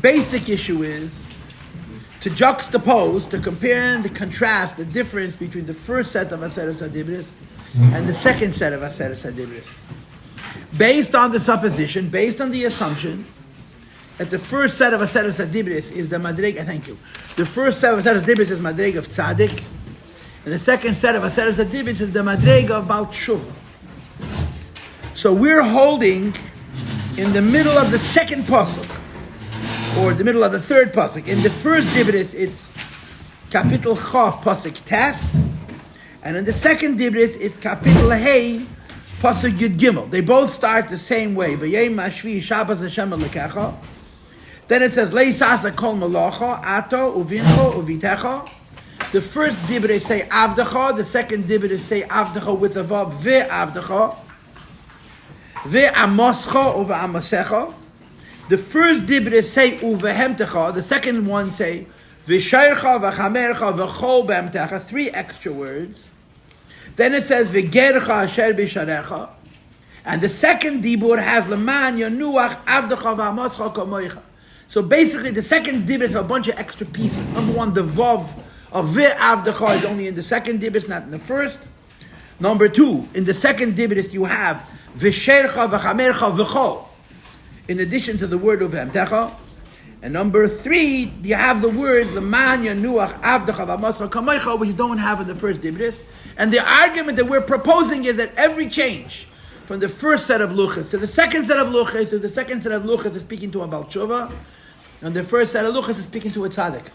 basic issue is to juxtapose, to compare and to contrast the difference between the first set of Aseres HaDibros and the second set of Aseres HaDibros. Based on the supposition, based on the assumption, that the first set of Aseres HaDibros is the Madreg, thank you. The first set of Aseres HaDibros is Madreg of Tzaddik, and the second set of Aseres HaDibros is the Madreg of Baal Tshuva. So we're holding in the middle of the second pasuk, or the middle of the third pasuk. In the first Dibros, it's Kapitel Chof, pasuk Tes, and in the second Dibros, it's Kapitel Hey, pasuk Yud Gimel. They both start the same way. V'yem Mashvi Shabbos Hashem Elokecha. Then it says Leisasa Kol Malacha Ato Uvincho Uvitecha. The first Dibros say Avdecha. The second Dibros say Avdecha with a vav Ve'avdecha. Ve'amoscha over Amosecha. The first Dibros say Uvehemtecha. The second one say V'shayrcha V'chamercha V'chol Be'emtecha. 3 extra words. Then it says V'gercha Asher B'sharecha. And the second Dibur has Leman Yanuach Avdecha V'amoscha Komoicha. So basically the second Dibur is a bunch of extra pieces. Number one, the vav of Ve'avdecha is only in the second Dibur, not in the first. Number two, in the second Dibur you have V'shercha V'chamercha V'chol, in addition to the word of V'emtecha. And number three, you have the word L'man Yanuach Avdecha V'amoscha Kamoicha, which you don't have in the first Dibur. And the argument that we're proposing is that every change from the first set of luchas to the second set of luchas, the second set of luchas is speaking to a Baal Tshuva, and the first set of luchas is speaking to a tzaddik.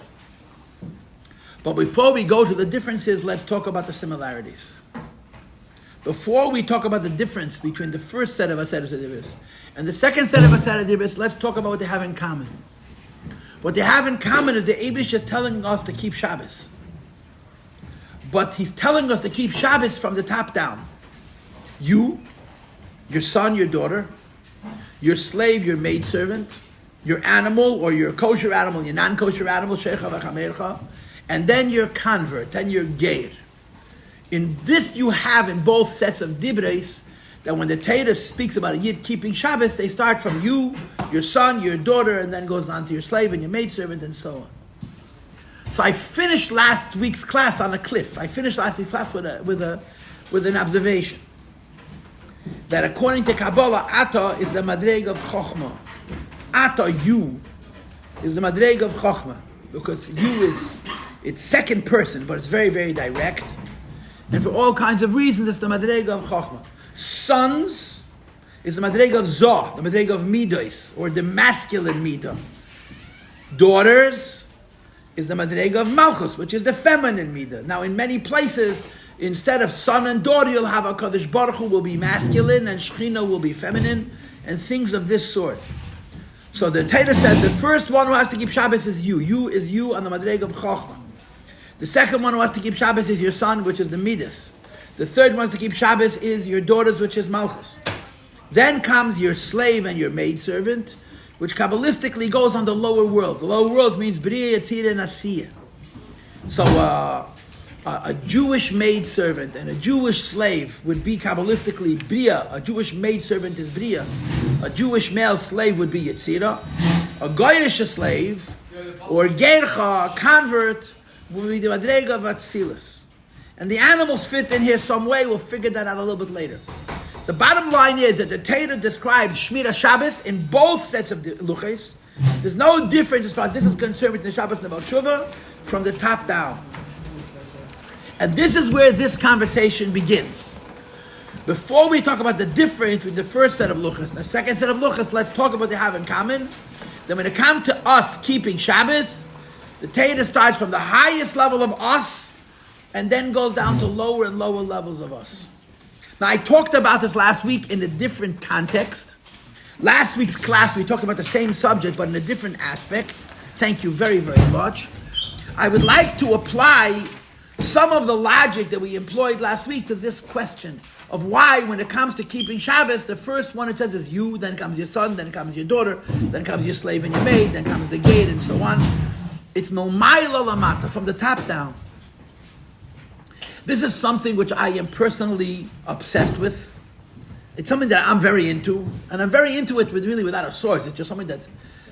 But before we go to the differences, let's talk about the similarities. Before we talk about the difference between the first set of Aseres HaDibros and the second set of Aseres HaDibros, let's talk about what they have in common. What they have in common is the Eibush is telling us to keep Shabbos. But he's telling us to keep Shabbos from the top down. You, your son, your daughter, your slave, your maidservant, your animal or your kosher animal, your non-kosher animal, shecha v'chamercha, and then your convert, then your geir. In this you have in both sets of dibres that when the Torah speaks about a yid keeping Shabbos, they start from you, your son, your daughter, and then goes on to your slave and your maidservant and so on. So I finished last week's class on a cliff. I finished last week's class with an observation that according to Kabbalah, Ata is the Madreg of Chochmah. Ata, you, is the Madreg of Chochmah, because you it's second person, but it's very, very direct. And for all kinds of reasons, it's the Madreg of Chochmah. Sons is the Madreg of Zoh, the Madreg of Midos, or the masculine Midah. Daughters is the Madreg of Malchus, which is the feminine Midah. Now, in many places, instead of son and daughter, you'll have a Kadosh Baruch Hu will be masculine and Shechina will be feminine, and things of this sort. So the Torah says the first one who has to keep Shabbos is you. You is you on the Madreg of Chochmah. The second one who has to keep Shabbos is your son, which is the Midas. The third one who has to keep Shabbos is your daughters, which is Malchus. Then comes your slave and your maidservant, which Kabbalistically goes on the lower world. The lower world means Bria, Yetzirah, and Asiyah. So a Jewish maidservant and a Jewish slave would be Kabbalistically Bria. A Jewish maidservant is Bria. A Jewish male slave would be Yetzirah. A Goyish slave, or Gercha, a convert, would be the Madrega of Atzilus. And the animals fit in here some way. We'll figure that out a little bit later. The bottom line is that the Torah describes Shmira Shabbos in both sets of luchos. There's no difference as far as this is concerned between the Shabbos and the Baal Tshuva from the top down. And this is where this conversation begins. Before we talk about the difference between the first set of luchos and the second set of luchos, let's talk about what they have in common. Then when it comes to us keeping Shabbos, the Torah starts from the highest level of us and then goes down to lower and lower levels of us. Now, I talked about this last week in a different context. Last week's class, we talked about the same subject, but in a different aspect. Thank you very, very much. I would like to apply some of the logic that we employed last week to this question of why, when it comes to keeping Shabbos, the first one it says is you, then comes your son, then comes your daughter, then comes your slave and your maid, then comes the gate, and so on. It's Momayla Lamata, from the top down. This is something which I am personally obsessed with. It's something that I'm very into, and I'm very into it really without a source. It's just something that's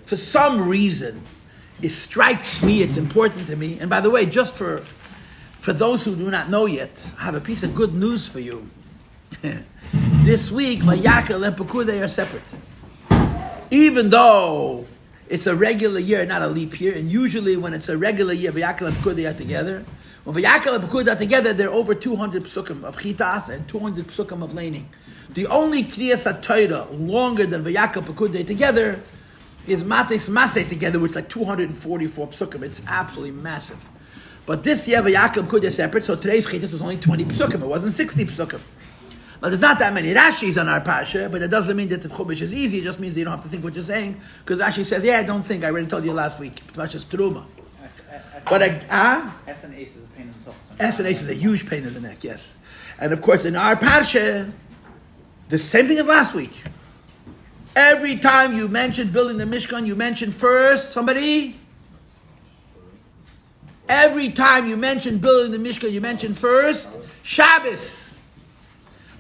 for some reason, it strikes me, it's important to me. And by the way, just for those who do not know yet, I have a piece of good news for you. This week, Vayakel and Pekudei are separate. Even though it's a regular year, not a leap year, and usually when it's a regular year, Vayakel and Pekudei are together. When Vayakel and Pekudei are together, there are over 200 psukim of chitas and 200 psukim of laning. The only Kriyas HaTorah longer than Vayakel and Pekudei together is Mates Maseh together, which is like 244 psukim. It's absolutely massive. But this year, Vayakel and Pekudei are separate, so today's chitas was only 20 psukim. It wasn't 60 psukim. Now, there's not that many Rashis on our Parsha, but that doesn't mean that the Chumash is easy. It just means that you don't have to think what you're saying. Because Rashi says, don't think. I already told you last week. It's much as Teruma. But S and Ace is a pain in the neck. S and Ace is a huge pain in the neck, yes. And of course, in our Parsha, the same thing as last week. Every time you mention building the Mishkan, you mention first, somebody? Every time you mention building the Mishkan, you mention first, Shabbos.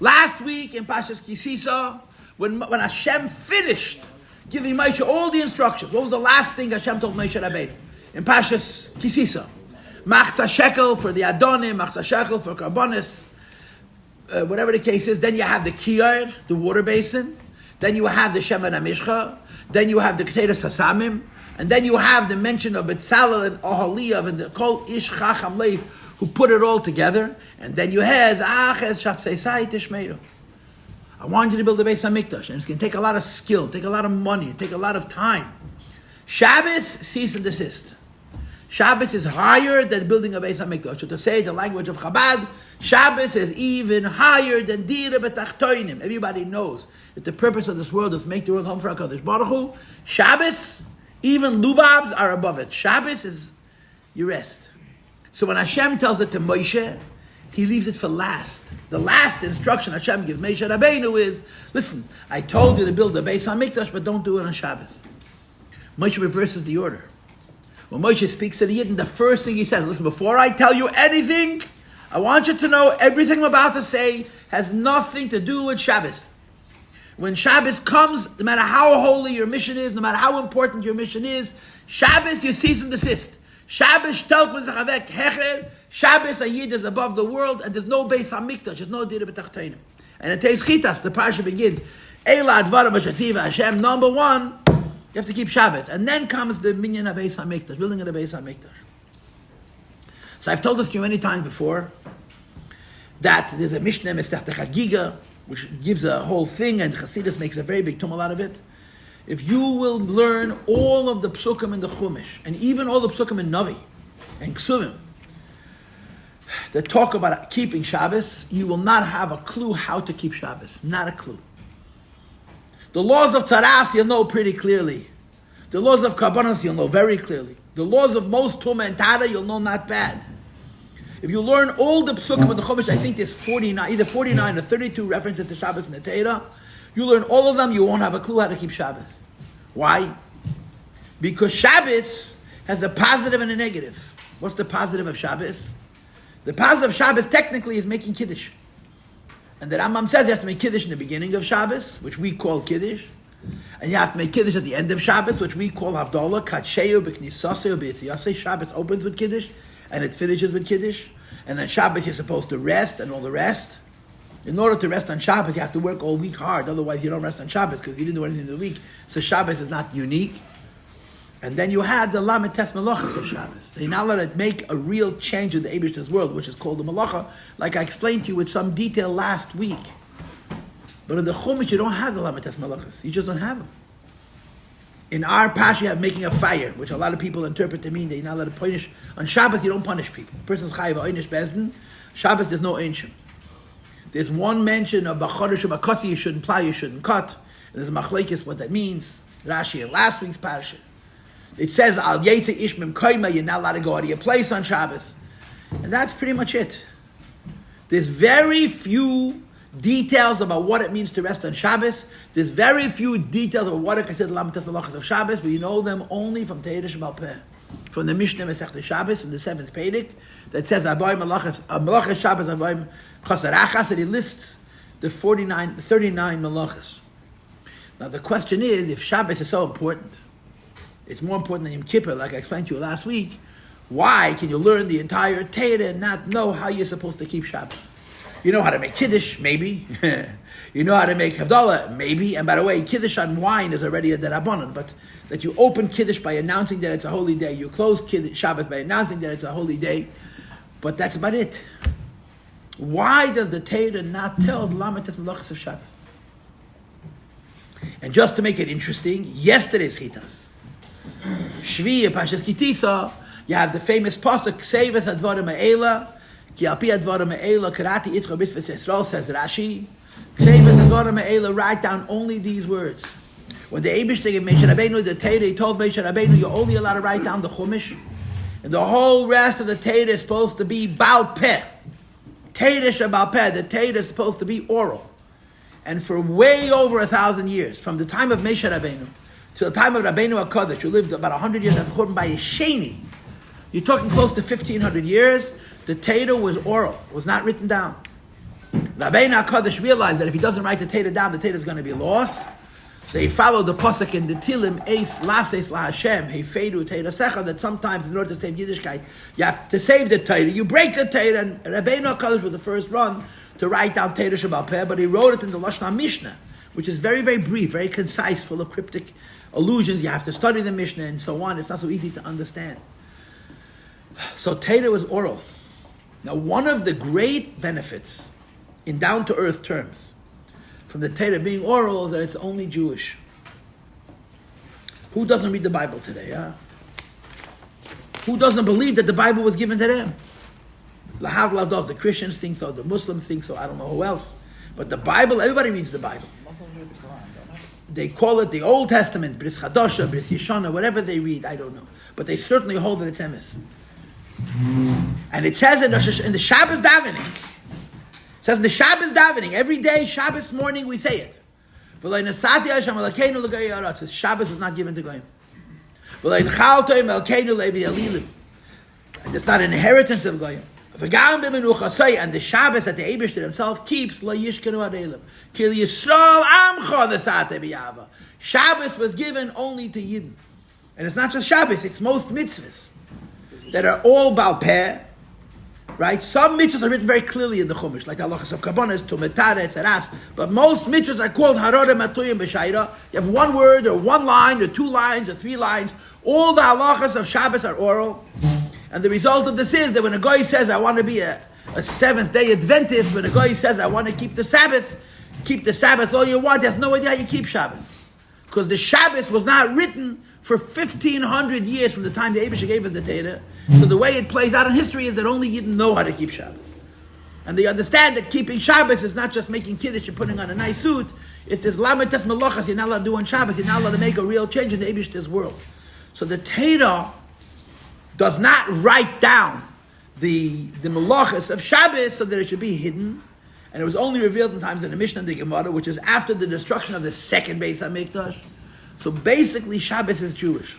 Last week in Pashas Kisisa, when Hashem finished giving Moshe all the instructions, what was the last thing Hashem told Moshe Rabbeinu? In Pashas Kisisa, Machza Shekel for the Adonim, Machza Shekel for Karbonis, whatever the case is. Then you have the Kiyar, the water basin. Then you have the Shema Namishcha. Then you have the Keteris Hasamim. And then you have the mention of Betzalel and Oholiav and the Kol Ish Chacham Leif, who put it all together, and then you have Tishmeru. I want you to build a Beis HaMikdash, and it's going to take a lot of skill, take a lot of money, take a lot of time. Shabbos, cease and desist. Shabbos is higher than building a Beis HaMikdash. So to say the language of Chabad, Shabbos is even higher than Dira B'Tachtoinim. Everybody knows that the purpose of this world is to make the world home for HaKadosh Baruch Hu. Shabbos, even Lubabs are above it. Shabbos is you rest. So when Hashem tells it to Moshe, he leaves it for last. The last instruction Hashem gives Moshe Rabbeinu is, listen, I told you to build a Beis HaMikdash, but don't do it on Shabbos. Moshe reverses the order. When Moshe speaks to the Yidden, the first thing he says, listen, before I tell you anything, I want you to know everything I'm about to say has nothing to do with Shabbos. When Shabbos comes, no matter how holy your mission is, no matter how important your mission is, Shabbos, you cease and desist. Shabbos Shabbos a Yid is above the world, and there's no Beis HaMikdash, there's no Dira B'Tachtoinim. And it takes Chitas, the parsha begins, Eila Dvarim B'Shatziva Hashem, number one, you have to keep Shabbos. And then comes the minyan of Beis HaMikdash, building of the Beis HaMikdash. So I've told this to you many times before, that there's a Mishnah, Mesech Chagiga, which gives a whole thing, and Chassidus makes a very big tumul out of it. If you will learn all of the psukim in the Chumash, and even all the psukim in Navi, and Ksuvim, that talk about keeping Shabbos, you will not have a clue how to keep Shabbos. Not a clue. The laws of Taras, you'll know pretty clearly. The laws of Karbanos, you'll know very clearly. The laws of most Tumah and Tara, you'll know not bad. If you learn all the psukim of the Chumash, I think there's 49, either 49 or 32 references to Shabbos in the Torah. You learn all of them, you won't have a clue how to keep Shabbos. Why? Because Shabbos has a positive and a negative. What's the positive of Shabbos? The positive of Shabbos technically is making Kiddush. And the Rambam says you have to make Kiddush in the beginning of Shabbos, which we call Kiddush. And you have to make Kiddush at the end of Shabbos, which we call Havdalah. Katsheu b'knisaseu b'yitziyasei. Shabbos opens with Kiddush, and it finishes with Kiddush. And then Shabbos you're supposed to rest and all the rest. In order to rest on Shabbos, you have to work all week hard. Otherwise, you don't rest on Shabbos because you didn't do anything in the week. So Shabbos is not unique. And then you had the Lamed Tes Melachos of Shabbos. They now let it make a real change in the Eibishter's world, which is called the Malacha, like I explained to you with some detail last week. But in the Chumash, you don't have the Lamed Tes Melachos. You just don't have them. In our Pash, you have making a fire, which a lot of people interpret to mean that you're not allowed to punish. On Shabbos, you don't punish people. A person's chayiv einish bezdin. Shabbos, there's no einshim. There's one mention of B'chodesh or B'kotzi, you shouldn't plow, you shouldn't cut. And there's a machlekes what that means. Rashi in last week's parasha. It says, Al Yetze Ish Mem Koima, you're not allowed to go out of your place on Shabbos. And that's pretty much it. There's very few details about what it means to rest on Shabbos. There's very few details about what are considered Lamed Tes Melachos of Shabbos, but you know them only from Teirah Shebal Peh. From the Mishnah Masechta Shabbos in the 7th Pedic, that says, Aboy Melachos Shabbos, Aboy Chasarachas, and he lists the 39 Melachos. Now the question is, if Shabbos is so important, It's more important than Yom Kippur, like I explained to you last week. Why can you learn the entire Torah and not know how you're supposed to keep Shabbos? You know how to make Kiddush, maybe. You know how to make Havdalah, maybe. And by the way, Kiddush on wine is already a derabanan, but that you open Kiddush by announcing that it's a holy day. You close Shabbos by announcing that it's a holy day. But that's about it. Why does the Torah not tell the Lamites Melachos of Shabbos? And just to make it interesting, yesterday's Chitas, Shvi, Pashas Kitisa, you have the famous pasuk, Ksevas Advarim Ha'ela, Ki Alpi Advarim Ha'ela, Karati Itcha B'Svas Yisrael, says Rashi, Ksevas Advarim Ha'ela, write down only these words. When the Eibishter gave Moshe Rabbeinu the Torah, he told Moshe Rabbeinu, you're only allowed to write down the Chumash, and the whole rest of the Torah is supposed to be Baal Peh. Torah Shebal Peh, the Torah is supposed to be oral. And for way over 1,000 years, from the time of Moshe Rabbeinu to the time of Rabbeinu HaKadosh, who lived about 100 years after Churban by Yesheni, you're talking close to 1,500 years, the Torah was oral, was not written down. Rabbeinu HaKadosh realized that if he doesn't write the Torah down, the Torah is going to be lost. So he followed the pasuk in the Tilim, Eis Lases La Hashem, Hefedu Torah Secha, that sometimes in order to save Yiddishkeit, you have to save the Torah. You break the Torah, and Rabbeinu HaKadosh was the first one to write down Torah Shebal Peh, but he wrote it in the Lashon Mishnah, which is very, very brief, very concise, full of cryptic allusions. You have to study the Mishnah and so on. It's not so easy to understand. So Torah was oral. Now, one of the great benefits in down-to-earth terms from the Torah being oral is that it's only Jewish. Who doesn't read the Bible today, huh? Who doesn't believe that the Bible was given to them? Lyhadus, the Christians think so, the Muslims think so, I don't know who else. But the Bible, everybody reads the Bible. Muslims read the Quran, don't they? They call it the Old Testament, Bris Chadasha, Bris Yeshana, whatever they read, I don't know. But they certainly hold that it's emes. And it says in the Shabbos davening, every day, Shabbos morning, we say it. Shabbos was not given to Goyim. And it's not an inheritance of Goyim. And the Shabbos that the Eibishter himself keeps, Shabbos was given only to Yidden. And it's not just Shabbos, it's most mitzvahs that are all Baal Peh, right? Some mitzvahs are written very clearly in the Chumash, like the halachas of Kabbanas, Tumetara, etc. But most mitzvahs are called Harada Matuyim B'Shaira. You have one word, or one line, or 2 lines, or 3 lines. All the halachas of Shabbos are oral. And the result of this is that when a guy says, I want to be a Seventh-day Adventist, when a guy says, I want to keep the Sabbath all you want, there's no idea how you keep Shabbos. Because the Shabbos was not written for 1,500 years from the time the Eibusha gave us the Torah. So the way it plays out in history is that only Yidden know how to keep Shabbos. And they understand that keeping Shabbos is not just making Kiddush and putting on a nice suit. It's this Lamites Melachas you're not allowed to do on Shabbos. You're not allowed to make a real change in the Eibusha's world. So the Torah does not write down the Melachas of Shabbos so that it should be hidden. And it was only revealed in times in the Mishnah and the Gemara, which is after the destruction of the second Beis HaMikdash. So basically, Shabbos is Jewish.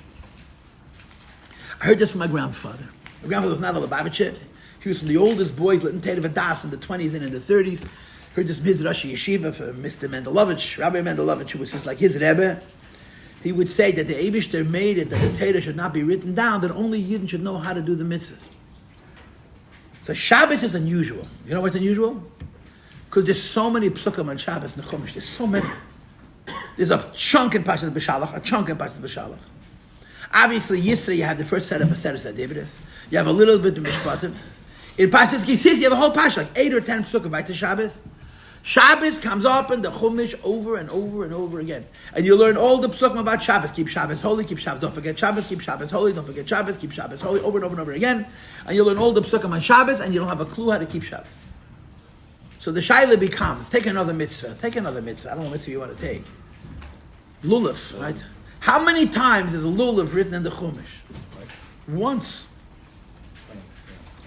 I heard this from my grandfather. My grandfather was not a Lubavitcher. He was from the oldest boys lit in Teda Vadas in the 20s and in the 30s. Heard this from his Rosh Yeshiva, from Mr. Mendelovich, Rabbi Mendelovich, who was just like his Rebbe. He would say that the Eibishter made it that the Torah should not be written down, that only Yidden should know how to do the mitzvahs. So Shabbos is unusual. You know what's unusual? Because there's so many psukim on Shabbos in the Chumash. There's so many. There's a chunk in Parashat B'Shalach, Obviously, Yisra, you have the first set of Maseres HaDibros. You have a little bit of Mishpatim. In Parashat Kisis, you have a whole Parsha, like 8 or 10 psukim back to Shabbos. Shabbos comes up in the Chumash over and over and over again. And you learn all the psukim about Shabbos. Keep Shabbos holy, keep Shabbos, don't forget Shabbos, keep Shabbos holy, don't forget Shabbos, keep Shabbos holy, over and over and over again. And you learn all the psukim on Shabbos, and you don't have a clue how to keep Shabbos. So the shaila becomes, take another mitzvah. I don't know what mitzvah you want to take. Lulav, right? How many times is a lulav written in the Chumash? Once.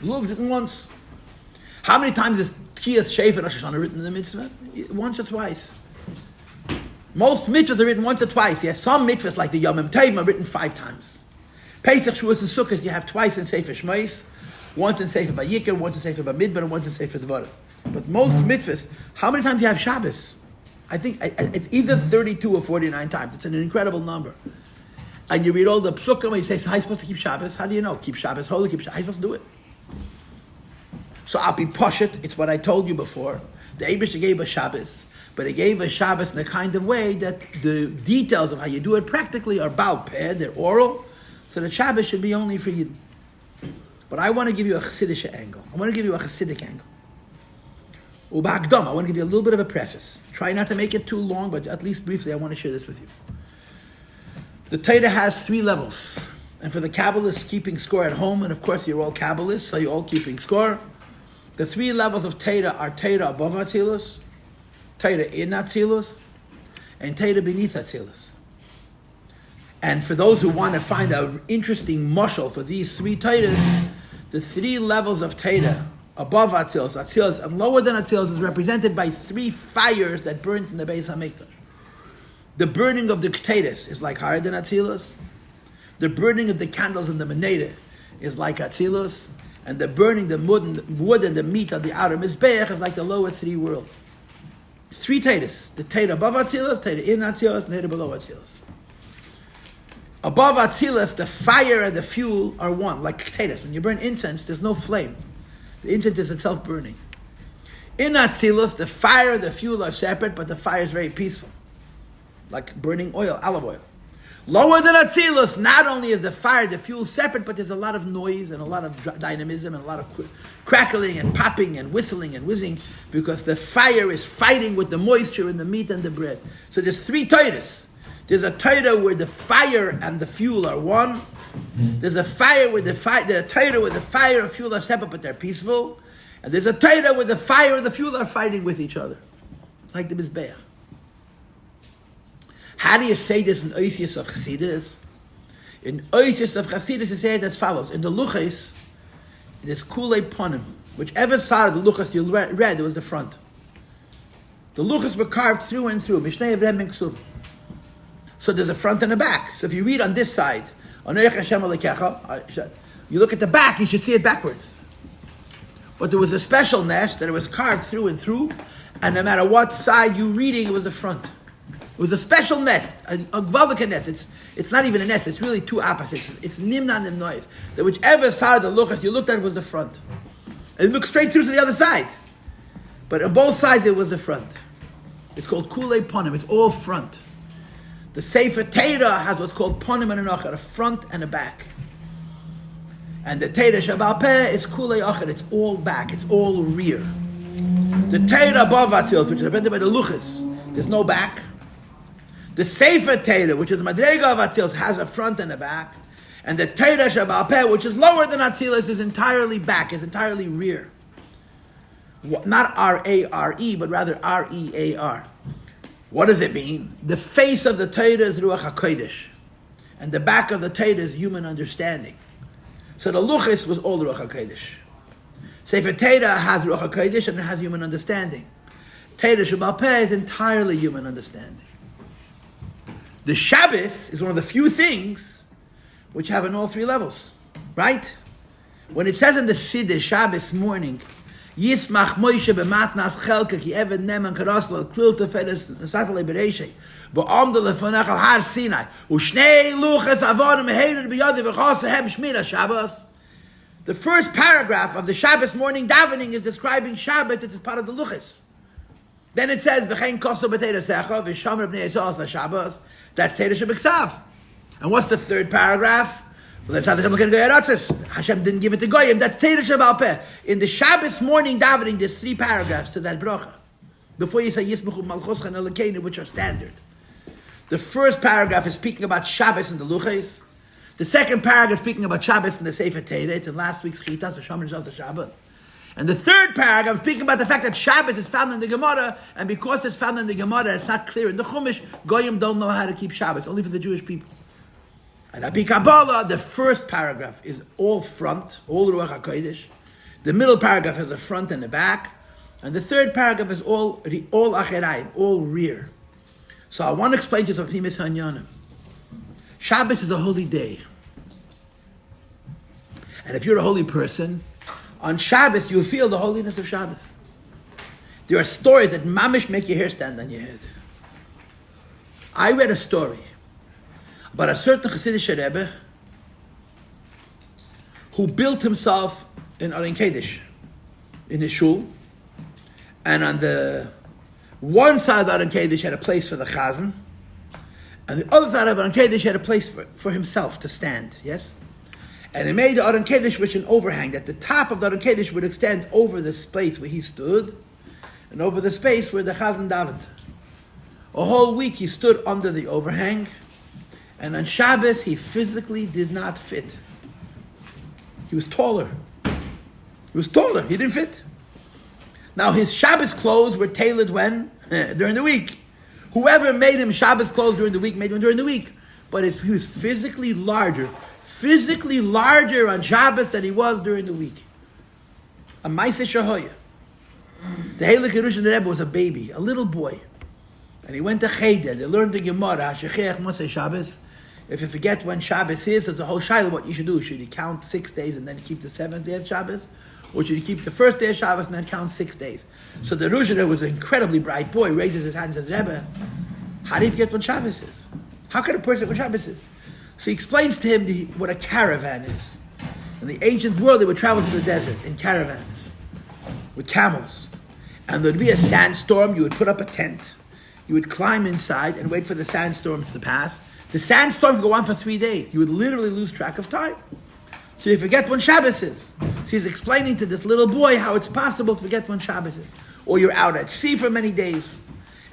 Lulav written once. How many times is Kiyas Shefer Rosh Hashanah written in the mitzvah? Once or twice. Most mitzvahs are written once or twice. Yes, some mitzvahs like the Yom Tovim are written 5 times. Pesach, Shavuos, and Sukkot you have twice in Sefer Shmos, once in Sefer Vayikra, once in Sefer Bamidbar, and once in Sefer Devarim. But most mitzvahs, how many times do you have Shabbos? I think it's either 32 or 49 times. It's an incredible number. and you read all the psukim, and you say, so how are you supposed to keep Shabbos? How do you know? Keep Shabbos holy, keep Shabbos. How are you supposed to do it? So I'll be poshut. It's what I told you before. The Eibush gave us Shabbos, but he gave us Shabbos in a kind of way that the details of how you do it practically are Baal Peh, they're oral, so the Shabbos should be only for you. But I want to give you a Chassidish angle. I want to give you a Chassidic angle. Uba'akdam, I want to give you a little bit of a preface. Try not to make it too long, but at least briefly I want to share this with you. The Torah has 3 levels. And for the Kabbalists keeping score at home, and of course you're all Kabbalists, so you're all keeping score. The 3 levels of Torah are Torah above Atzilus, Torah in Atzilus, and Torah beneath Atzilus. And for those who want to find an interesting mushal for these 3 Torahs, the 3 levels of Torah above Atzilus, and lower than Atzilus is represented by 3 fires that burnt in the Beis Hamikdash. The burning of the Ketores is like higher than Atzilus. The burning of the candles in the Menorah is like Atzilus. And the burning the wood and the meat of the outer Mizbeach is like the lower 3 worlds. 3 Torahs. The Torah above Atzilus, Torah in Atzilus, and Torah below Atzilus. Above Atzilus, the fire and the fuel are one, like Ketores. When you burn incense, there's no flame. The incense is itself burning. In Atzilus, the fire and the fuel are separate, but the fire is very peaceful. Like burning oil, olive oil. Lower than Atzilus, not only is the fire, the fuel separate, but there's a lot of noise and a lot of dynamism and a lot of crackling and popping and whistling and whizzing, because the fire is fighting with the moisture in the meat and the bread. So there's 3 Torahs. There's a Torah where the fire and the fuel are one. There's a fire where the Torah where the fire and fuel are separate, but they're peaceful. And there's a Torah where the fire and the fuel are fighting with each other, like the Mizbeach. How do you say this in Oithius of Chassidus? In Oithius of Chassidus, you say it as follows. In the Luchas, there's Kulei Ponim. Whichever side of the Luchas you read, it was the front. The Luchas were carved through and through. Mishnei Reb Miksub. So there's a front and a back. So if you read on this side, you look at the back, you should see it backwards. But there was a special nest that it was carved through and through, and no matter what side you're reading, it was the front. It was a special nest, a Gvalvika nest. It's not even a nest, it's really 2 opposites. It's Nimna and Nimnois. That whichever side of the Luchas you looked at was the front. And you looked straight through to the other side. But on both sides it was the front. It's called Kulei Ponim, it's all front. The Sefer Torah has what's called Ponim and Anocher, a front and a back. And the Torah Shabbat Peh is Kulei Ocher, it's all back, it's all rear. The Torah above Atzilus, which is represented by the Luchas, there's no back. The Sefer Torah, which is the Madrega of Atzilus, has a front and a back. And the Torah Shabbat Peh, which is lower than Atzilus, is entirely back, is entirely rear. Not R-A-R-E, but rather R-E-A-R. What does it mean? The face of the Torah is Ruach HaKodesh. And the back of the Torah is human understanding. So the Luchas was all Ruach HaKodesh. Sefer Torah has Ruach HaKodesh and it has human understanding. Torah Shabbat Peh is entirely human understanding. The Shabbos is one of the few things which have in all 3 levels. Right? When it says in the Siddur, Shabbos morning, Yismach Moshe b'matnas chelka ki eved neman karaslo klil teferes satalei bereishei v'amda lefanech al har Sinai u'shnei luchas avonim mehered b'yadi v'chasahem shmira Shabbos. The first paragraph of the Shabbos morning davening is describing Shabbos. It's part of the luchas. Then it says v'chein koso b'teira secha v'shamar b'nei yisrael Shabbos. That's Teira Shebeksav. And what's the 3rd paragraph? Hashem didn't give it to Goyim. That's Teira Shabbat Peh. In the Shabbos morning davening, there's 3 paragraphs to that bracha. Before you say Yismechu Malchoscha and Elokeinu, which are standard. The first paragraph is speaking about Shabbos in the Luchos. The second paragraph is speaking about Shabbos in the Sefer Torah. It's in last week's Chitas, the Shomer Zos, the Shabbat. And the 3rd paragraph is speaking about the fact that Shabbos is found in the Gemara, and because it's found in the Gemara, it's not clear in the Chumash. Goyim don't know how to keep Shabbos, only for the Jewish people. And Abi Kabbalah, the first paragraph is all front, all Ruach HaKodesh. The middle paragraph has a front and a back. And the 3rd paragraph is all Acherayim, all rear. So I want to explain to you something, Pnimis Hanyanim. Shabbos is a holy day. And if you're a holy person, on Shabbos you feel the holiness of Shabbos. There are stories that mamish make your hair stand on your head. I read a story But a certain Hasidic Rebbe who built himself in Aron Kodesh, in his shul, and on the one side of Aron Kodesh had a place for the chazan, and the other side of Aron Kodesh had a place for himself to stand, yes? And he made the Aron Kodesh with an overhang, that the top of the Aron Kodesh would extend over the space where he stood, and over the space where the chazan davened. A whole week he stood under the overhang, and on Shabbos he physically did not fit. He was taller. He didn't fit. Now his Shabbos clothes were tailored when? During the week. Whoever made him Shabbos clothes during the week, made him during the week. But he was physically larger on Shabbos than he was during the week. A Maaseh Shahoya. The Heilig Yerushalayim Rebbe was a baby, a little boy. And he went to Cheder. They learned the Gemara, Shecheach Mosei Shabbos. If you forget when Shabbos is, it's a whole shaila what you should do. Should you count 6 days and then keep the 7th day of Shabbos? Or should you keep the first day of Shabbos and then count 6 days? So the Ruzhiner was an incredibly bright boy, raises his hand and says, Rebbe, how do you forget when Shabbos is? How can a person when Shabbos is? So he explains to him what a caravan is. In the ancient world, they would travel to the desert in caravans with camels. And there would be a sandstorm, you would put up a tent. You would climb inside and wait for the sandstorms to pass. The sandstorm would go on for 3 days. You would literally lose track of time. So you forget when Shabbos is. So he's explaining to this little boy how it's possible to forget when Shabbos is. Or you're out at sea for many days.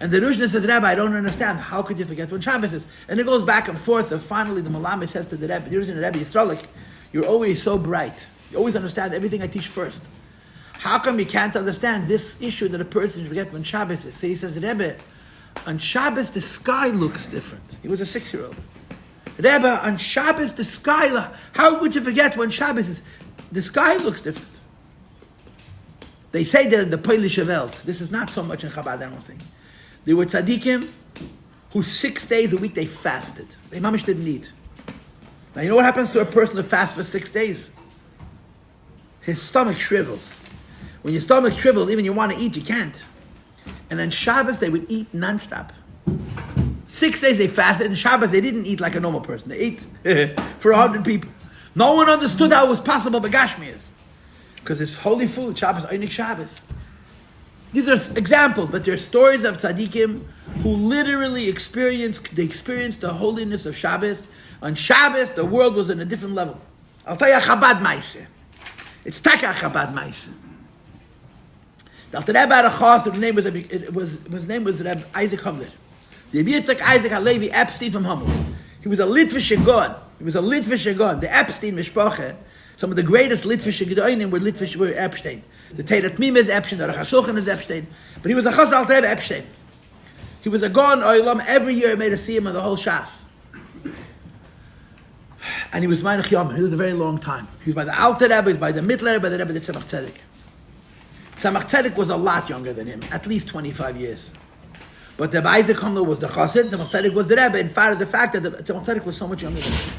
And the Ruzhner says, Rabbi, I don't understand. How could you forget when Shabbos is? And it goes back and forth. And finally the Malame says to the Rebbe, Rebbe Yisraelik, you're always so bright. You always understand everything I teach first. How come you can't understand this issue that a person should forget when Shabbos is? So he says, Rebbe, on Shabbos, the sky looks different. He was a 6-year-old. Rebbe, on Shabbos, the sky, how would you forget when Shabbos is? The sky looks different. They say that in the Polish Welt, this is not so much in Chabad, I don't think. There were tzaddikim who 6 days a week they fasted. They mamish didn't eat. Now you know what happens to a person who fasts for 6 days? His stomach shrivels. When your stomach shrivels, even you want to eat, you can't. And on Shabbos, they would eat non-stop. 6 days they fasted, and Shabbos they didn't eat like a normal person. They ate for 100 people. No one understood how it was possible by Gashmias. Because it's holy food, Shabbos, Einik Shabbos. These are examples, but they're stories of tzaddikim who literally experienced the holiness of Shabbos. On Shabbos, the world was on a different level. I'll tell you a Chabad Maaseh. It's Taka Chabad Maaseh. The Alter Rebbe had a chas, his name was Reb Isaac Hamler. The Yitzchak Isaac Halevi Epstein from Hamel. He was a Litvish Gon. The Epstein Mishpache, some of the greatest Litvish Gedoinim were Epstein. The Achei Temimim is Epstein, the Achei is Epstein. But he was a chas Alter Rebbe Epstein. He was a Gon Oilam. Every year he made a siyum on the whole Shas. And he was Meinach Yom. He was a very long time. He was by the Alter Rebbe, he was by the Mittler Rebbe, by the Rebbe the Tzemach Tzedek. Tzemach Tzedek was a lot younger than him, at least 25 years. But the Isaac Hamler was the Chassid, Tzemach Tzedek was the Rebbe, in fact, the fact that the Tzemach Tzedek was so much younger than him.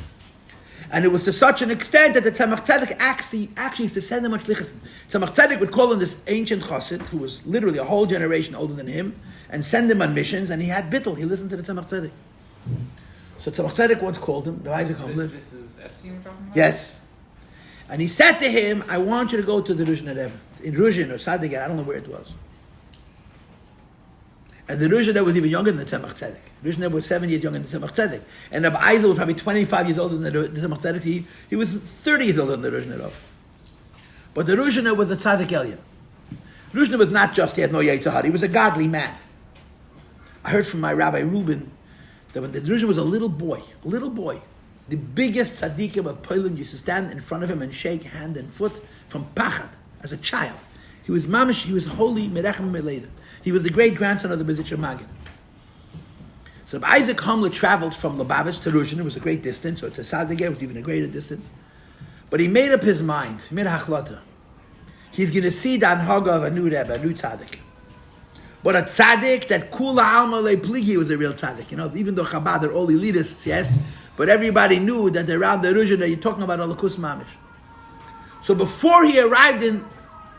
And it was to such an extent that the Tzemach Tzedek actually used to send him much lichas. Tzemach Tzedek would call in this ancient Chassid, who was literally a whole generation older than him, and send him on missions, and he had bittul. He listened to the Tzemach Tzedek. So Tzemach Tzedek once called him, the Isaac Hamler. This is Epstein we're talking about? Yes. And he said to him, I want you to go to the Ruzhiner Rebbe. In Ruzhin or Sadigan, I don't know where it was. And the Ruzhiner was even younger than the Tzemach Tzedek. Ruzhiner was 7 years younger than the Tzemach Tzedek. And Rabbi Eisel was probably 25 years older than the Tzemach Tzedek. He was 30 years older than the Ruzhiner. But the Ruzhiner was a Tzaddik Elyon. Ruzhiner was not just, he had no Yetzer Hara, he was a godly man. I heard from my Rabbi Reuben that when the Ruzhiner was a little boy, the biggest tzaddikim of Poland used to stand in front of him and shake hand and foot from Pachad as a child. He was mamish, he was holy, Merechem Meleda. He was the great-grandson of the Bezitcher Maggid. So Isaac Hamler traveled from Lubavitch to Ruzhin. It was a great distance, or to Sadiger, it was even a greater distance. But he made up his mind, he made a hachlata. He's going to see the anhaga of a new Rebbe, a new tzaddik. But a tzaddik that kula alma le pligi was a real tzaddik. You know, even though Chabad are all elitists, yes, but everybody knew that around the Ruzhin, you're talking about Alakus Mamish. So before he arrived in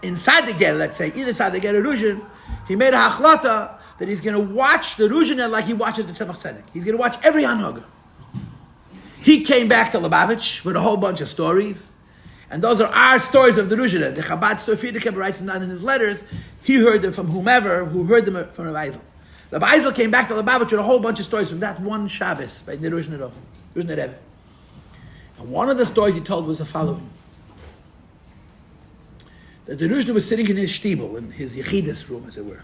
Sadiger, let's say, either Sadiger or Ruzhin, he made a hachlata that he's going to watch the Ruzhiner like he watches the Tzemach Tzedek. He's going to watch every anhaga. He came back to Lubavitch with a whole bunch of stories. And those are our stories of the Ruzhina. The Chabad Sofia writes them down in his letters. He heard them from whomever who heard them from Rabbi Eisel. Rabbi Eisel came back to Lubavitch with a whole bunch of stories from that one Shabbos by the Ruzhina Rebbe. And one of the stories he told was the following. That the Ruzhina was sitting in his shtibel, in his yechidus room, as it were,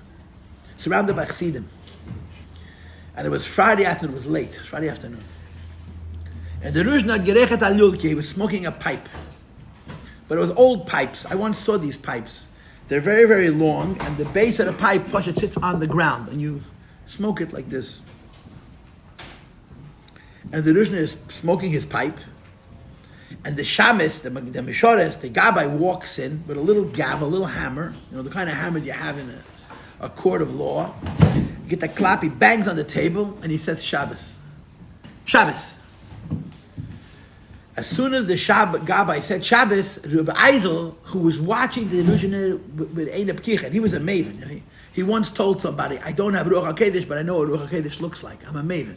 surrounded by chassidim. And it was Friday afternoon, it was late, Friday afternoon. And the Ruzhina gerechet al lulke, he was smoking a pipe. But it was old pipes. I once saw these pipes. They're very, very long, and the base of the pipe, it sits on the ground, and you smoke it like this. And the Ruzhina is smoking his pipe, and the shamis, the mishores, the gabbai walks in with a little gavel, a little hammer, the kind of hammers you have in a court of law. You get the clap, he bangs on the table, and he says, Shabbos. Shabbos. As soon as the gabbai said Shabbos, Rabbi Eisel, who was watching the Ruzhina with Ein P'ticha, he was a maven. He once told somebody, I don't have Ruach HaKodesh, but I know what Ruach HaKodesh looks like. I'm a maven.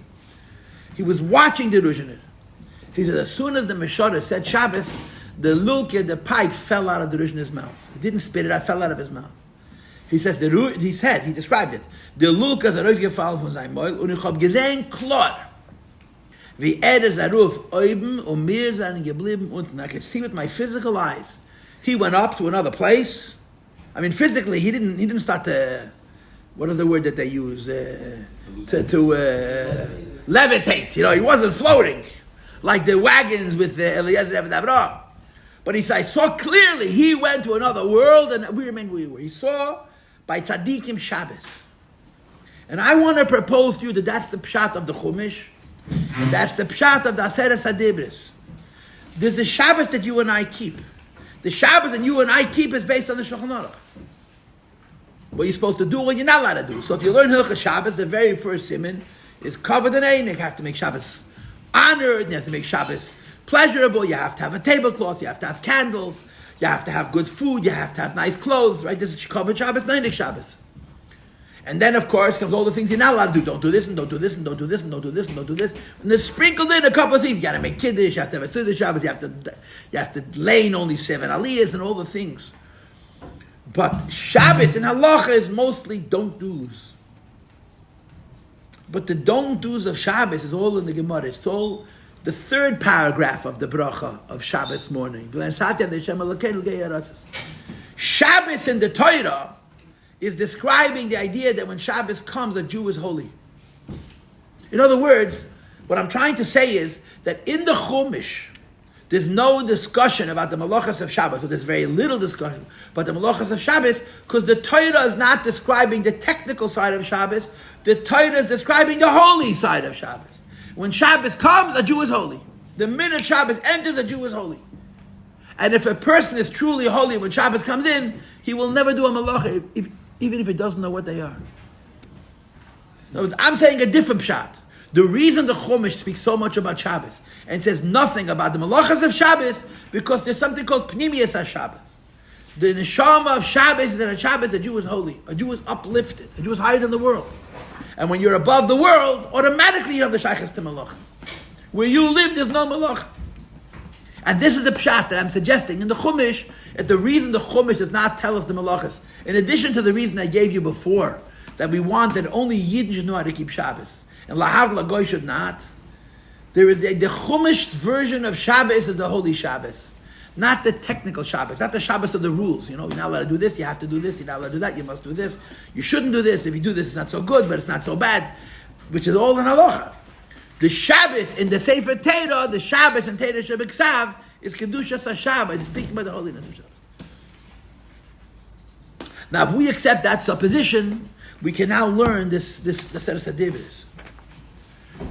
He was watching the Ruzhina. He said, as soon as the Meshorah said Shabbos, the lulke, the pipe, fell out of the Ruzhina's mouth. He didn't spit it out, fell out of his mouth. He described it. The lulke is a rausgefallen von seinem Maul, und ich hab gesehen, klar, wie zaruf oben, und mir sind geblieben unten. I could see with my physical eyes. He went up to another place. I mean, physically, he didn't start to, what is the word that they use? Levitate. He wasn't floating. Like the wagons with Eliezer David Avraham. But he said, I saw clearly, he went to another world, and we remained where we were. He saw by Tzadikim Shabbos. And I want to propose to you that that's the pshat of the Chumash, and that's the pshat of the Aseres HaDibros. There's a Shabbos that you and I keep. The Shabbos that you and I keep is based on the Shulchan Aruch. What you're supposed to do, what you're not allowed to do. So if you learn Hilchah Shabbos, the very first siman is covered in ein. You have to make Shabbos honored, you have to make Shabbos pleasurable, you have to have a tablecloth, you have to have candles, you have to have good food, you have to have nice clothes, right? This is covered Shabbos, Neinik Shabbos. And then, of course, comes all the things you're not allowed to do. Don't do this, and don't do this, and don't do this, and don't do this, and don't do this. And there's sprinkled in a couple of things. You got to make Kiddush, you have to have a Suda Shabbos, you have to lay in only 7 aliyahs, and all the things. But Shabbos in Halacha is mostly don't do's. But the don't do's of Shabbos is all in the Gemara. It's all the third paragraph of the bracha of Shabbos morning. Shabbos in the Torah is describing the idea that when Shabbos comes, a Jew is holy. In other words, what I'm trying to say is that in the Chumash, there's no discussion about the malachas of Shabbos, or there's very little discussion about the malachas of Shabbos, because the Torah is not describing the technical side of Shabbos. The Torah is describing the holy side of Shabbos. When Shabbos comes, a Jew is holy. The minute Shabbos enters, a Jew is holy. And if a person is truly holy when Shabbos comes in, he will never do a malacha, even if he doesn't know what they are. In other words, I'm saying a different pshat. The reason the Chumash speaks so much about Shabbos and says nothing about the malachas of Shabbos, because there's something called Pnimius HaShabbos. The neshama of Shabbos is that on Shabbos a Jew is holy. A Jew is uplifted. A Jew is higher than the world. And when you're above the world, automatically you have the shaychus to malach. Where you live, there's no malach. And this is the pshat that I'm suggesting in the Chumash, that the reason the Chumash does not tell us the malachas, in addition to the reason I gave you before, that we want that only Yidden should know how to keep Shabbos, and Lahav Lagoy should not, there is the Chumash version of Shabbos is the holy Shabbos. Not the technical Shabbos, not the Shabbos of the rules. You're not allowed to do this, you have to do this, you're not allowed to do that, you must do this. You shouldn't do this, if you do this, it's not so good, but it's not so bad, which is all in halacha. The Shabbos in the Sefer Torah, the Shabbos in Torah Shebeksav, is Kedushas HaShabbos, it's speaking about the holiness of Shabbos. Now, if we accept that supposition, we can now learn the Seres HaDibros.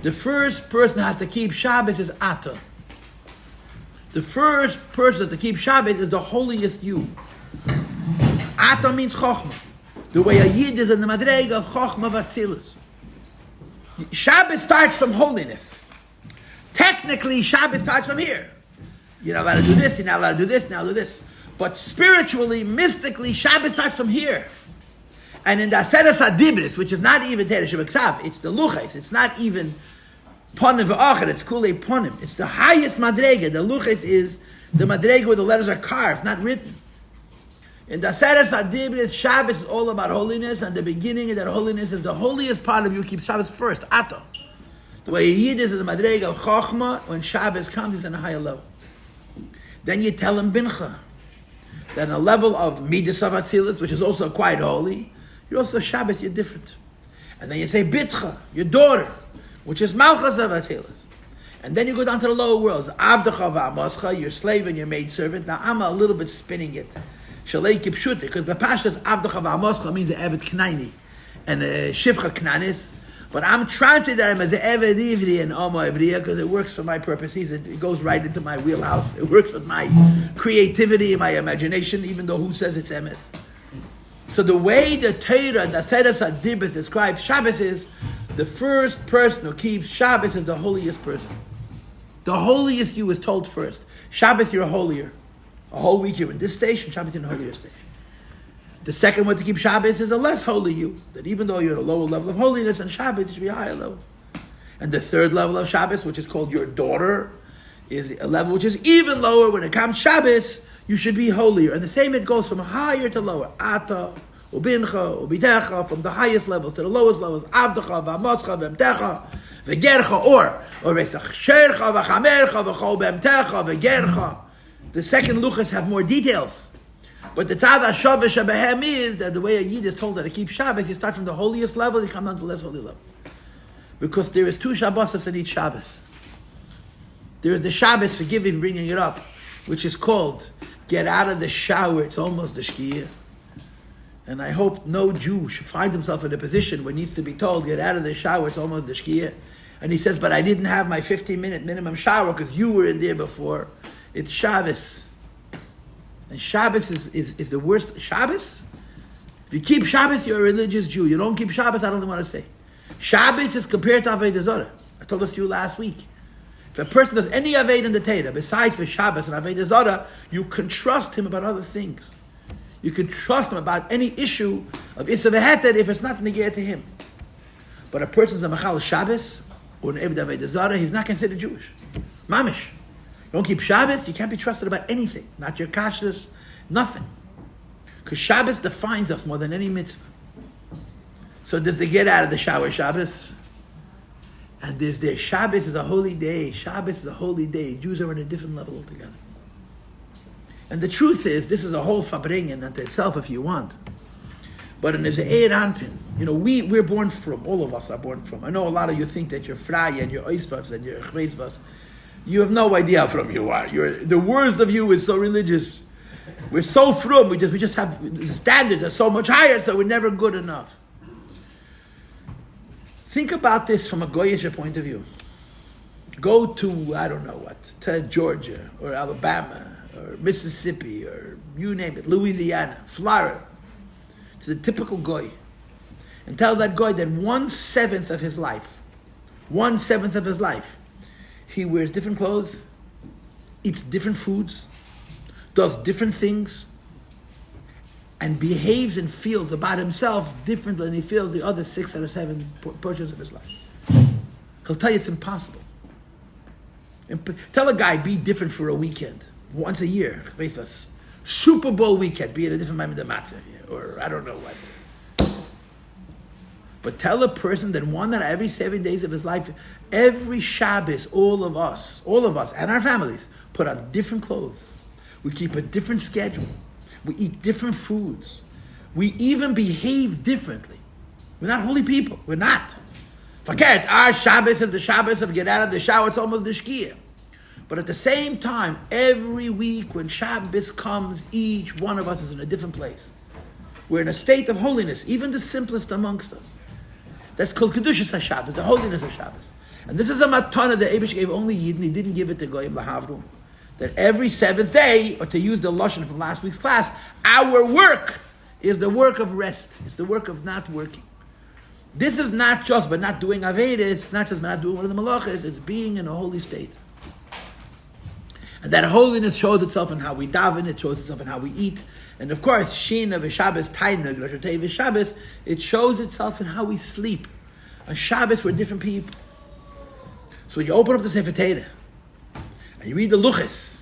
The first person has to keep Shabbos is Ata. The first person to keep Shabbos is the holiest you. Ata means Chochmah. The way a Yid is in the Madrega of Chochmah Vatzilus. Shabbos starts from holiness. Technically, Shabbos starts from here. You're not allowed to do this, you're not allowed to do this, you're not allowed to do this. But spiritually, mystically, Shabbos starts from here. And in the Aseres HaDibros, which is not even Torah Shebeksav, it's the Luchais, it's not even Ponim v'achar, it's kulei ponim. It's the highest madrega. The luches is the madrega where the letters are carved, not written. In the Seres HaDibris, Shabbos is all about holiness, and the beginning of that holiness is the holiest part of you. Keep Shabbos first, Ato. The way Yid is in the madrega of Chochmah, when Shabbos comes, he's in a higher level. Then you tell him Bincha. Then a level of Midas of Atzilus, which is also quite holy. You're also Shabbos, you're different. And then you say Bitcha, your daughter, which is Malchus of Atzilus. And then you go down to the lower worlds. Avdecha v'amoscha, your slave and your maidservant. Now I'm a little bit spinning it. Shalei kipshut, because Bepashtas Avdecha v'amoscha means an Evet Knaini and a Shivcha Knanis. But I'm translating them as an Evet Ivri and Omo Ivriya because it works for my purposes. It goes right into my wheelhouse. It works with my creativity and my imagination, even though who says it's emes. So the way the Torah, the Seres HaDibros describes Shabbos is the first person who keeps Shabbos is the holiest person. The holiest you is told first. Shabbos, you're holier. A whole week you're in this station, Shabbos in a holier station. The second one to keep Shabbos is a less holy you. That even though you're at a lower level of holiness, and Shabbos you should be a higher level. And the third level of Shabbos, which is called your daughter, is a level which is even lower. When it comes Shabbos, you should be holier. And the same, it goes from higher to lower. Ata, ubincha, ubitecha, from the highest levels to the lowest levels. Avdecha, v'amoscha, v'emtecha, v'gercha, or v'sachshercha, v'chamercha, v'chol b'emtecha, v'gercha. The second luchas have more details. But the tzad ha-shavish ha-behem is that the way a Yid is told that to keep Shabbos, you start from the holiest level, you come down to the less holy levels. Because there is two Shabbos in each Shabbos. There is the Shabbos, forgive me for bringing it up, which is called, get out of the shower, it's almost the Shkiyah. And I hope no Jew should find himself in a position where he needs to be told, get out of the shower, it's almost the Shkiyah. And he says, but I didn't have my 15-minute minimum shower because you were in there before. It's Shabbos. And Shabbos is the worst. Shabbos? If you keep Shabbos, you're a religious Jew. You don't keep Shabbos, I don't even want to say. Shabbos is compared to Avodah Zarah. I told this to you last week. If a person does any Avodah in the Torah, besides for Shabbos and Avodah Zarah, you can trust him about other things. You can trust him about any issue of Issa v'Heter if it's not negir to him. But a person's a Machal Shabbos, or an Eved Avodah Zarah, he's not considered Jewish. Mamish. You don't keep Shabbos, you can't be trusted about anything. Not your kashrus, nothing. Because Shabbos defines us more than any mitzvah. So there's the get out of the shower Shabbos. And there's the Shabbos is a holy day. Shabbos is a holy day. Jews are on a different level altogether. And the truth is, this is a whole fabringen unto itself if you want. But there's an Eir Anpin. You know, we're born from, all of us are born from. I know a lot of you think that you're Fraya and you're Oisvas and you're Chveisvas. You have no idea how from you are. The worst of you is so religious. We're so frum. We just have, the standards are so much higher, so we're never good enough. Think about this from a Goyish point of view. Go to, I don't know what, to Georgia or Alabama or Mississippi or you name it, Louisiana, Florida, to the typical Goy, and tell that Goy that 1/7 of his life, he wears different clothes, eats different foods, does different things, and behaves and feels about himself differently than he feels the other 6 out of 7 portions of his life. He'll tell you it's impossible. Tell a guy, be different for a weekend, once a year. Super Bowl weekend, be at a different time of the matzah, or I don't know what. But tell a person that one that every 7 days of his life, every Shabbos, all of us and our families put on different clothes. We keep a different schedule. We eat different foods. We even behave differently. We're not holy people. We're not. Forget, our Shabbos is the Shabbos of get out of the shower. It's almost the Shkiyah. But at the same time, every week when Shabbos comes, each one of us is in a different place. We're in a state of holiness, even the simplest amongst us. That's called Kedushas HaShabbos, the holiness of Shabbos. And this is a matana that Eibush gave only Yidden. He didn't give it to Goyim Lahavdu. That every 7th day, or to use the Lashon from last week's class, our work is the work of rest. It's the work of not working. This is not just by not doing Avedah, it's not just by not doing one of the Malachas, it's being in a holy state. And that holiness shows itself in how we daven, it shows itself in how we eat. And of course, Shin of Shabbos, Tainug, Rosh Hashanah Shabbos, it shows itself in how we sleep. On Shabbos, we're different people. So you open up the Sefer Torah, and you read the luchas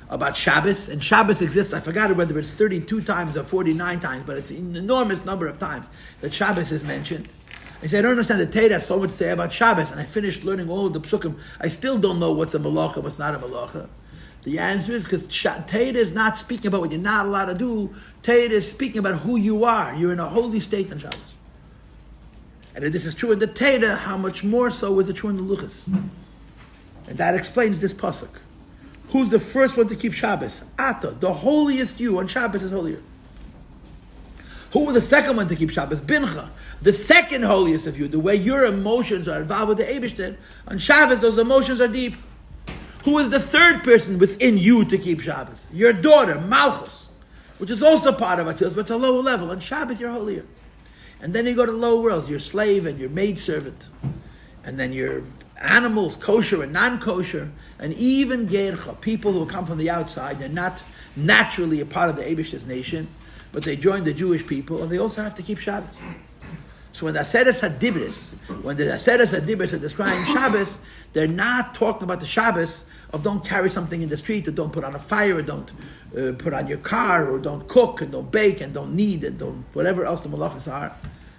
about Shabbos, and Shabbos exists, I forgot whether it's 32 times or 49 times, but it's an enormous number of times that Shabbos is mentioned. I said, I don't understand the Torah has so much to say about Shabbos, and I finished learning all of the psukim. I still don't know what's a malacha, what's not a malacha. The answer is because Torah is not speaking about what you're not allowed to do. Torah is speaking about who you are. You're in a holy state on Shabbos. And if this is true in the Torah, how much more so is it true in the luchas? And that explains this pasuk. Who's the first one to keep Shabbos? Ata, the holiest you on Shabbos is holier. Who was the second one to keep Shabbos? Bincha, the second holiest of you. The way your emotions are involved with the Eibishter, on Shabbos those emotions are deep. Who is the third person within you to keep Shabbos? Your daughter, Malchus, which is also part of Atzilas, but it's a lower level. On Shabbos you're holier. And then you go to the lower worlds, your slave and your maidservant. And then your animals, kosher and non-kosher, and even Gercha, people who come from the outside. They're not naturally a part of the Eibishter's nation, but they join the Jewish people, and they also have to keep Shabbos. So when the Aseres HaDibros are describing Shabbos, they're not talking about the Shabbos of don't carry something in the street, or don't put on a fire, or don't put on your car, or don't cook, and don't bake, and don't knead, and don't whatever else the malachas are.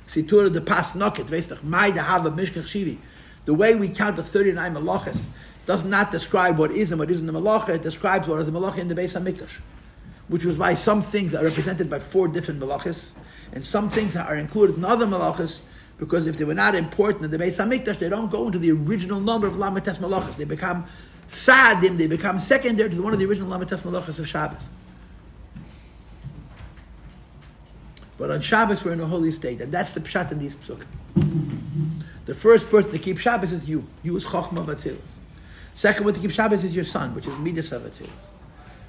Situr the pas noket, veistach mai the hava mishkach shivi. The way we count the 39 malachas does not describe what is and what isn't the malacha. It describes what is the malacha in the Beis Hamikdash, which was why some things are represented by 4 different malachas, and some things are included in other malachas, because if they were not important in the Beis Hamikdash, they don't go into the original number of Lamites malachas. They become sadim, they become secondary to one of the original Lamites malachas of Shabbos. But on Shabbos we're in a holy state, and that's the pshat in these psukim. The first person to keep Shabbos is you. You is Chochmah Vatzilas. Second one to keep Shabbos is your son, which is Midas Vatzilas.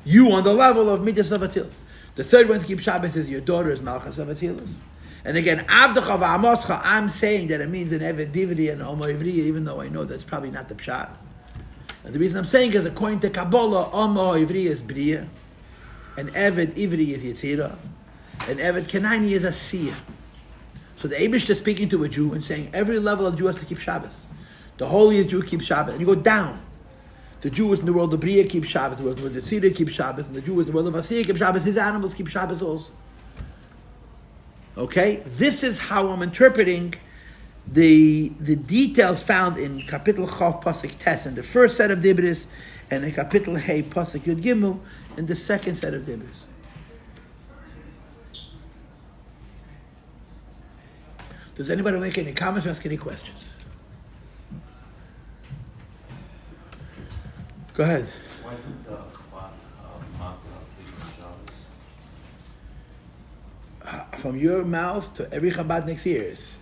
You on the level of Midas Vatzilas. The third one to keep Shabbos is your daughter, is Malchus Vatzilas. And again, Avdecha v'Amoscha, I'm saying that it means an Eved Divri and Omo Ivriya, even though I know that's probably not the pshat. And the reason I'm saying is, according to Kabbalah, Omo Ivriya is Bria, and Eved Ivri is Yetzirah, and Eved Kenani is Asiyah. So the Eibush is speaking to a Jew and saying every level of Jew has to keep Shabbos. The holiest Jew keeps Shabbos, and you go down. The Jew is in the world of Bria keeps Shabbos, the world of Yetzirah keeps Shabbos, and the Jew is in the world of Asiyah keeps Shabbos. His animals keep Shabbos also. Okay, this is how I'm interpreting the details found in Kapitel Chav Pasuk Tes in the first set of Dibros, and in Kapitel Hey Pasuk Yud Gimel in the second set of Dibros. Does anybody make any comments or ask any questions? Go ahead. Why isn't the mouth sleeping on Shabbos? From your mouth to every Chabadnik's ears.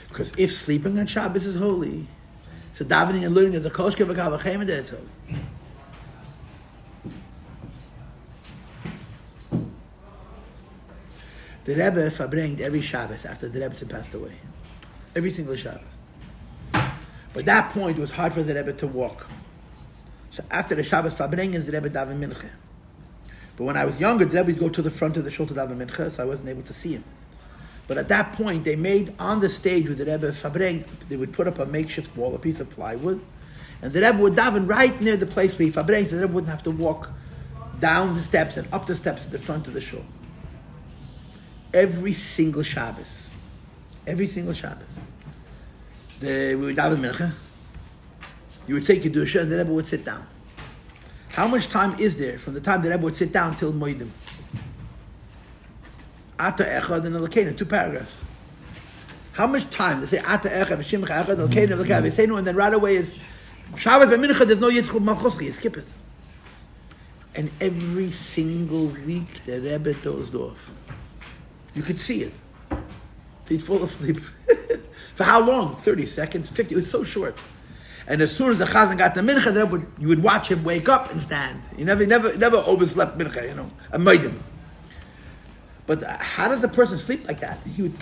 Because if sleeping on Shabbos is holy, so davening and learning is a koshke v'kavachem, and that's holy. The Rebbe verbringt every Shabbos after the Rebbe passed away. Every single Shabbos. But at that point, it was hard for the Rebbe to walk. So after the Shabbos verbringen, the Rebbe daven mincha. But when I was younger, the Rebbe would go to the front of the shul to daven mincha, so I wasn't able to see him. But at that point, they made on the stage with the Rebbe verbringt, they would put up a makeshift wall, a piece of plywood, and the Rebbe would daven right near the place where he verbringt, so the Rebbe wouldn't have to walk down the steps and up the steps at the front of the shul. Every single Shabbos. Every single Shabbos. We would daven mincha. You would say Kedusha, and the Rebbe would sit down. How much time is there from the time the Rebbe would sit down till Moedim? Ata Echad and Elkeinu, 2 paragraphs. How much time? They say Ata Echad, Shimcha Echad, Elkeinu, Elkeinu. They say no, and then right away is Shabbos by mincha. There's no Yitzchak Malchuschi. You skip it. And every single week the Rebbe dozed off. You could see it. He'd fall asleep. For how long? 30 seconds, 50. It was so short. And as soon as the chazan got the mincha, you would watch him wake up and stand. He never overslept mincha, and made him. But how does a person sleep like that? He would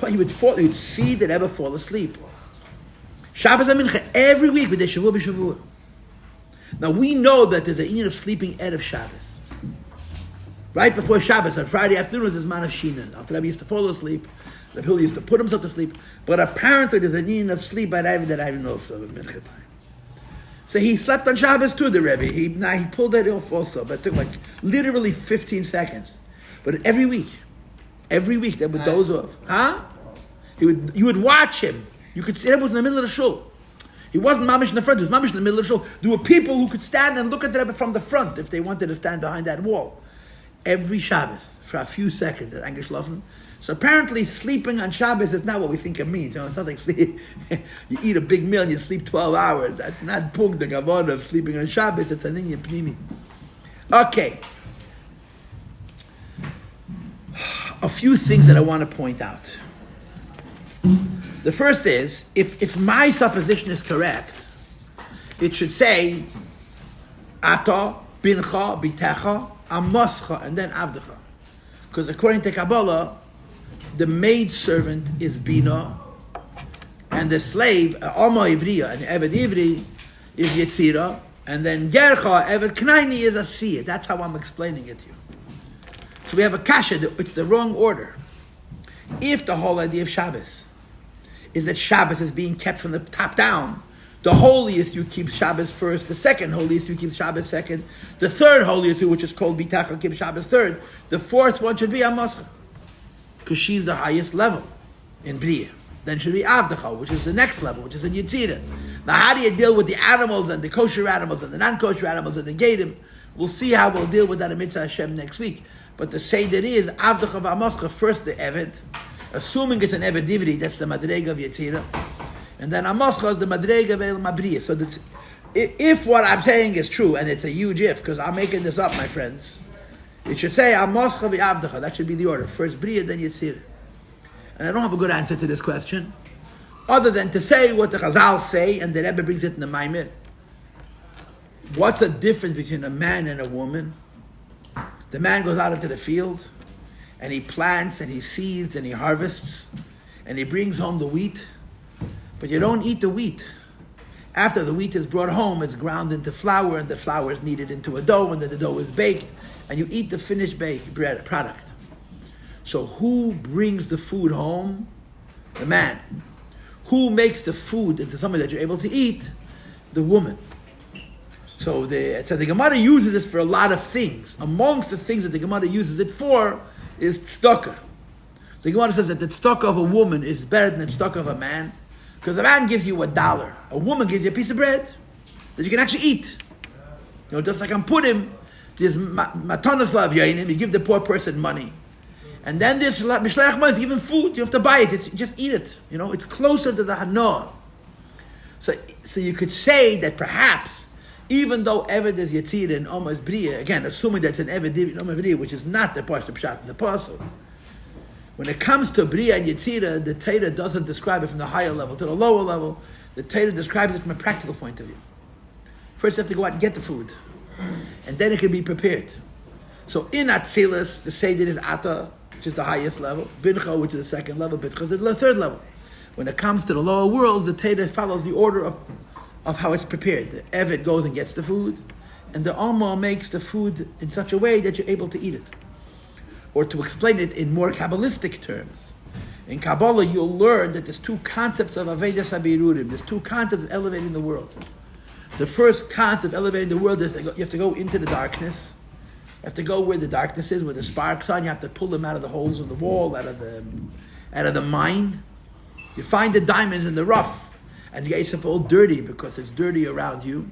see the Rebbe fall asleep. Shabbos and mincha every week with the shavua b'shavua. Now we know that there's an inyan of sleeping out of Shabbos. Right before Shabbos, on Friday afternoon, was his man of Shinan. Alter Rebbe used to fall asleep. The Hill used to put himself to sleep. But apparently there's a need of sleep by David that I didn't know of Mincha time. So he slept on Shabbos too, the Rebbe. He pulled that off also, but it took like literally 15 seconds. But every week they would doze off. Huh? You would watch him. You could see him was in the middle of the shul. He wasn't mamish in the front, he was mamish in the middle of the shul. There were people who could stand and look at the Rebbe from the front if they wanted to stand behind that wall. Every Shabbos, for a few seconds, at Angerschlossen. So apparently sleeping on Shabbos is not what we think it means. It's not like sleep. You eat a big meal and you sleep 12 hours. That's not pug the gavon of sleeping on Shabbos. It's an inyan pnimi. Okay. A few things that I want to point out. The first is, if my supposition is correct, it should say, Ata, Bincha, Bitecha, Amoscha, and then Avdecha. Because according to Kabbalah, the maid servant is Bina, and the slave, Alma Ivriya, and Eved Ivri is Yetzira, and then Gercha, Eved Knaini is Asiyah. That's how I'm explaining it to you. So we have a kasha, it's the wrong order. If the whole idea of Shabbos is that Shabbos is being kept from the top down, the holiest you keep Shabbos first, the second holiest you keep Shabbos second, the third holiest you, which is called Bitachal, keep Shabbos third, the fourth one should be Amoscha, because she's the highest level in Bria. Then should be Avdecha, which is the next level, which is in Yetzirah. Now how do you deal with the animals and the kosher animals and the non-kosher animals and the Gadim? We'll see how we'll deal with that in Mitzvah Hashem next week. But the Seder is Avdecha v'Amoscha, first the Eved, assuming it's an Eved Divri, that's the Madrega of Yetzirah. And then Amoscha is the Madrega of El Mabriya. So that's, if what I'm saying is true, and it's a huge if, because I'm making this up, my friends, it should say Amoscha v'Avdecha. That should be the order. First Briya, then Yetzirah. And I don't have a good answer to this question, other than to say what the Chazal say, and the Rebbe brings it in the Maimir. What's the difference between a man and a woman? The man goes out into the field, and he plants, and he seeds, and he harvests, and he brings home the wheat. But you don't eat the wheat. After the wheat is brought home, it's ground into flour, and the flour is kneaded into a dough, and then the dough is baked, and you eat the finished baked bread product. So who brings the food home? The man. Who makes the food into something that you're able to eat? The woman. So the Gemara uses this for a lot of things. Amongst the things that the Gemara uses it for is tzedakah. The Gemara says that the tzedakah of a woman is better than the tzedakah of a man, because a man gives you $1. A woman gives you a piece of bread that you can actually eat. You know, just like on Purim, there's matanos la'avyanim, you give the poor person money. And then there's mishlech manos, given food, you have to buy it, you just eat it. You know, it's closer to the hanoah. So you could say that perhaps, even though Eved is Yetzirah and Oma is Briya, again, assuming that's an Eved and Oma Briya, which is not the Pashto Pshat in the Pasuk, when it comes to Briya and Yetzirah, the Torah doesn't describe it from the higher level to the lower level. The Torah describes it from a practical point of view. First you have to go out and get the food, and then it can be prepared. So in Atzilus, the Seder is Ata, which is the highest level, Bincha, which is the second level, Bitcha is the third level. When it comes to the lower worlds, the Torah follows the order of how it's prepared. The Eved goes and gets the food, and the Alma makes the food in such a way that you're able to eat it. Or to explain it in more Kabbalistic terms. In Kabbalah, you'll learn that there's two concepts of Avedas HaBeirurim. There's two concepts of elevating the world. The first concept of elevating the world is you have to go into the darkness. You have to go where the darkness is, where the sparks are. You have to pull them out of the holes in the wall, out of the mine. You find the diamonds in the rough, and you get yourself all dirty because it's dirty around you.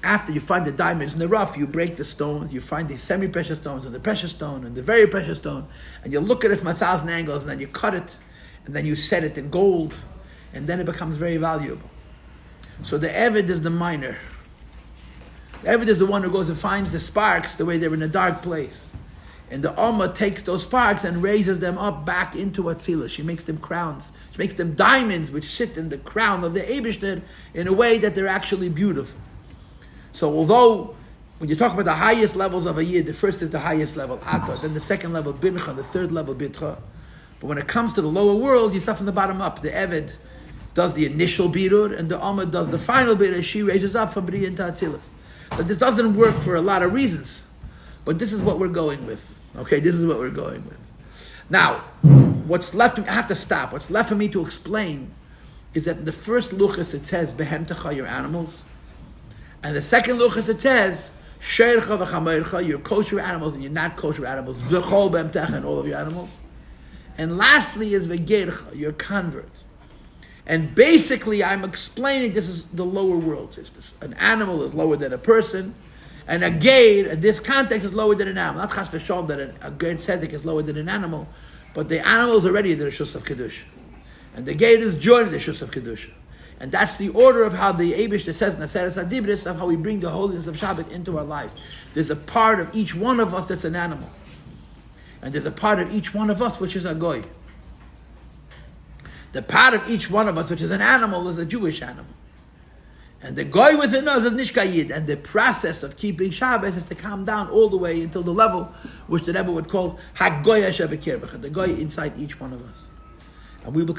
After you find the diamonds in the rough, you break the stones, you find the semi-precious stones and the precious stone and the very precious stone, and you look at it from 1,000 angles, and then you cut it, and then you set it in gold, and then it becomes very valuable. So the Eved is the miner. The Eved is the one who goes and finds the sparks the way they're in a dark place. And the Alma takes those sparks and raises them up back into Atzilus. She makes them crowns. She makes them diamonds which sit in the crown of the Eibishter in a way that they're actually beautiful. So although, when you talk about the highest levels of a yid, the first is the highest level, Ata, then the second level, Bincha, the third level, Bitcha. But when it comes to the lower world, you start from the bottom up. The Eved does the initial Birur, and the Alma does the final Birur. She raises up from Bria into Atzilus. But this doesn't work for a lot of reasons. But this is what we're going with. Okay, this is what we're going with. Now, what's left, I have to stop. What's left for me to explain is that in the first luchas it says, behemtecha, your animals. And the second luchas it says, sheircha v'chameircha, your kosher animals and your not kosher animals, v'chol behemtecha, and all of your animals. And lastly is v'geircha, your converts. And basically I'm explaining this is the lower world. It's this, an animal is lower than a person, and a geir, in this context, is lower than an animal. Not chas v'shalom that a geir tzedek is lower than an animal, but the animal is already the rishus of kedusha. And the geir is joined the rishus of kedusha. And that's the order of how the Eibush that says in Aseret Adibris of how we bring the holiness of Shabbat into our lives. There's a part of each one of us that's an animal. And there's a part of each one of us which is a goy. The part of each one of us which is an animal is a Jewish animal. And the goy within us is nishkayid. And the process of keeping Shabbat is to calm down all the way until the level which the Rebbe would call Hagoya Shabbat Kirbach, the goy inside each one of us. And we will